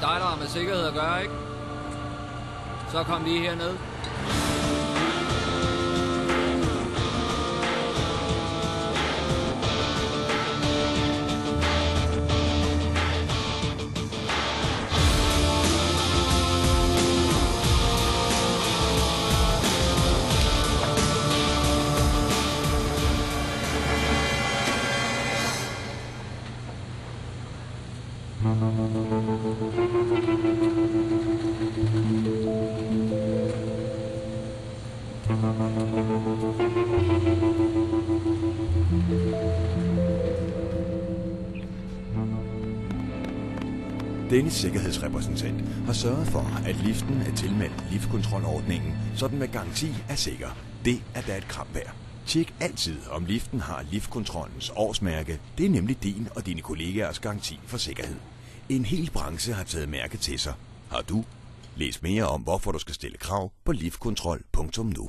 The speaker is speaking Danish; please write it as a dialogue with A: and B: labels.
A: dig, der har med sikkerhed at gøre, ikke? Så kom lige herned.
B: Denne sikkerhedsrepræsentant har sørget for, at liften er tilmeldt liftkontrolordningen, så den med garanti er sikker. Det er da et kram værd. Tjek altid, om liften har liftkontrollens årsmærke. Det er nemlig din og dine kollegaers garanti for sikkerhed. En hel branche har taget mærke til sig. Har du? Læs mere om, hvorfor du skal stille krav på liftkontrol.nu.